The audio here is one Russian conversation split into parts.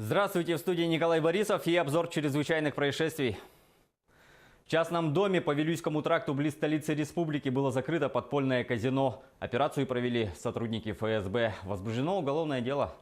Здравствуйте, в студии Николай Борисов и обзор чрезвычайных происшествий. В частном доме по Вилюйскому тракту близ столицы республики было закрыто подпольное казино. Операцию провели сотрудники ФСБ. Возбуждено уголовное дело.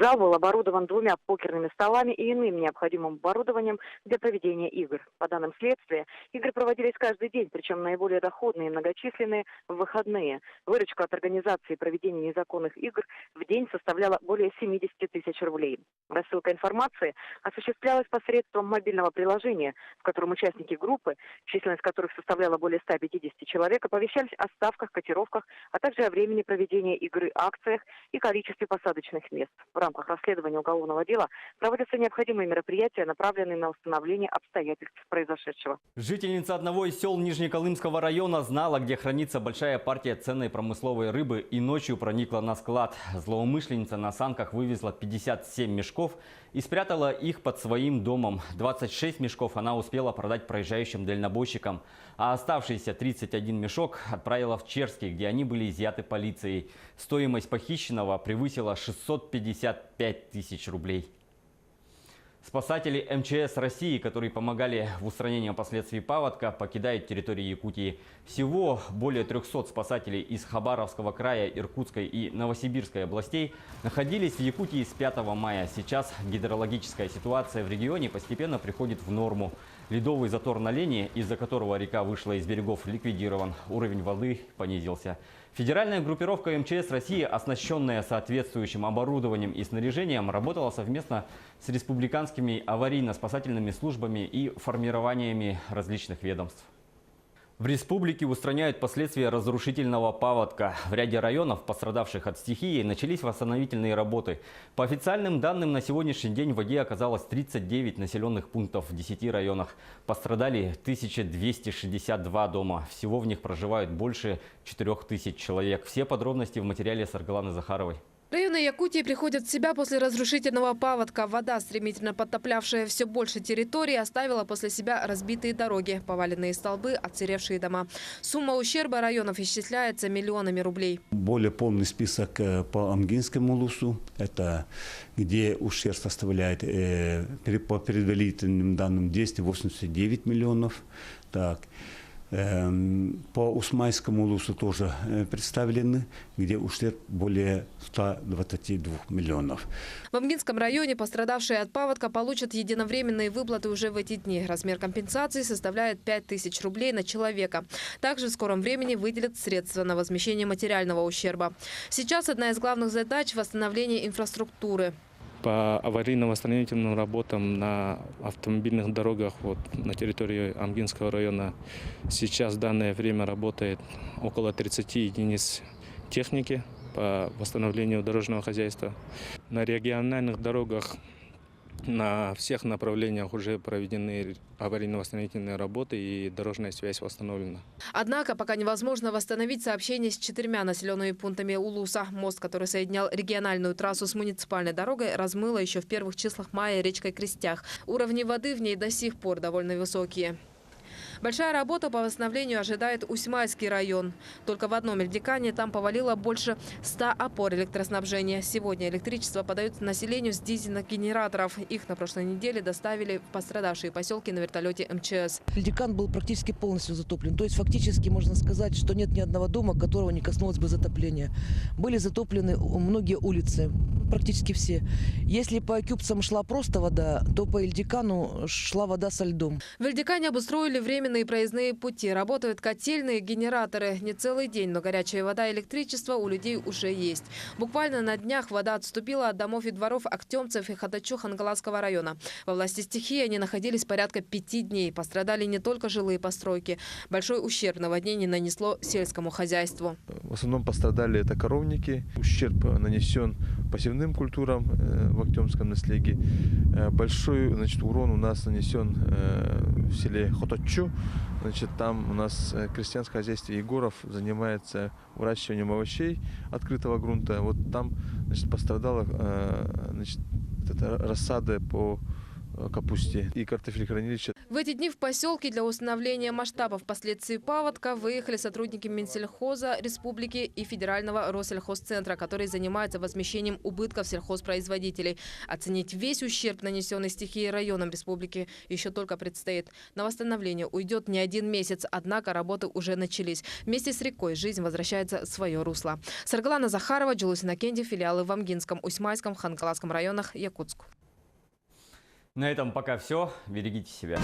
Зал был оборудован 2 покерными столами и иным необходимым оборудованием для проведения игр. По данным следствия, игры проводились каждый день, причем наиболее доходные и многочисленные в выходные. Выручка от организации проведения незаконных игр в день составляла более 70 тысяч рублей. Рассылка информации осуществлялась посредством мобильного приложения, в котором участники группы, численность которых составляла более 150 человек, оповещались о ставках, котировках, а также о времени проведения игры, акциях и количестве посадочных мест. В рамках расследования уголовного дела проводятся необходимые мероприятия, направленные на установление обстоятельств произошедшего. Жительница одного из сел Нижнеколымского района знала, где хранится большая партия ценной промысловой рыбы, и ночью проникла на склад. Злоумышленница на санках вывезла 57 мешков и спрятала их под своим домом. 26 мешков она успела продать проезжающим дальнобойщикам, а оставшиеся 31 мешок отправила в Черский, где они были изъяты полицией. Стоимость похищенного превысила 655 тысяч рублей. Спасатели МЧС России, которые помогали в устранении последствий паводка, покидают территорию Якутии. Всего более 300 спасателей из Хабаровского края, Иркутской и Новосибирской областей находились в Якутии с 5 мая. Сейчас гидрологическая ситуация в регионе постепенно приходит в норму. Ледовый затор на Лене, из-за которого река вышла из берегов, ликвидирован. Уровень воды понизился. Федеральная группировка МЧС России, оснащенная соответствующим оборудованием и снаряжением, работала совместно с республиканскими аварийно-спасательными службами и формированиями различных ведомств. В республике устраняют последствия разрушительного паводка. В ряде районов, пострадавших от стихии, начались восстановительные работы. По официальным данным, на сегодняшний день в воде оказалось 39 населенных пунктов в 10 районах. Пострадали 1262 дома. Всего в них проживают больше 4000 человек. Все подробности в материале Саргаланы Захаровой. Районы Якутии приходят в себя после разрушительного паводка. Вода, стремительно подтоплявшая все больше территории, оставила после себя разбитые дороги, поваленные столбы, отсыревшие дома. Сумма ущерба районов исчисляется миллионами рублей. Более полный список по Амгинскому улусу, это где ущерб составляет по предварительным данным 289 миллионов. Так. По Усмайскому улусу тоже представлены, где ущерб более 122 миллионов. В Амгинском районе пострадавшие от паводка получат единовременные выплаты уже в эти дни. Размер компенсации составляет 5000 рублей на человека. Также в скором времени выделят средства на возмещение материального ущерба. Сейчас одна из главных задач – восстановление инфраструктуры. По аварийно-восстановительным работам на автомобильных дорогах на территории Амгинского района сейчас в данное время работает около 30 единиц техники по восстановлению дорожного хозяйства. На региональных дорогах на всех направлениях уже проведены аварийно-восстановительные работы и дорожная связь восстановлена. Однако пока невозможно восстановить сообщение с 4 населенными пунктами Улуса. Мост, который соединял региональную трассу с муниципальной дорогой, размыло еще в первых числах мая речкой Крестях. Уровни воды в ней до сих пор довольно высокие. Большая работа по восстановлению ожидает Усмайский район. Только в одном Эльдикане там повалило больше 100 опор электроснабжения. Сегодня электричество подают населению с дизельных генераторов. Их на прошлой неделе доставили в пострадавшие поселки на вертолете МЧС. Эльдикан был практически полностью затоплен. То есть фактически можно сказать, что нет ни одного дома, которого не коснулось бы затопления. Были затоплены многие улицы, практически все. Если по Кюпцам шла просто вода, то по Эльдикану шла вода со льдом. В Эльдикане обустроили временные проездные пути. Работают котельные, генераторы. Не целый день, но горячая вода и электричество у людей уже есть. Буквально на днях вода отступила от домов и дворов Актемцев и Хатачу Хангаласского района. Во власти стихии они находились порядка 5 дней. Пострадали не только жилые постройки. Большой ущерб наводнение нанесло сельскому хозяйству. В основном пострадали это коровники. Ущерб нанесен посевным культурам в Актемском наследии. Большой урон у нас нанесен в селе Хотачу. Там у нас крестьянское хозяйство Егоров занимается выращиванием овощей открытого грунта. Там пострадала рассада по капусте и картофелехранилище. В эти дни в поселке для установления масштабов последствий паводка выехали сотрудники Минсельхоза Республики и Федерального Россельхозцентра, которые занимаются возмещением убытков сельхозпроизводителей. Оценить весь ущерб, нанесенный стихией районам республики, еще только предстоит. На восстановление уйдет не один месяц, однако работы уже начались. Вместе с рекой жизнь возвращается в свое русло. Саргалана Захарова, Джулус Иннокентьев, филиалы в Амгинском, Усьмайском, Хангаласском районах, Якутск. На этом пока все. Берегите себя.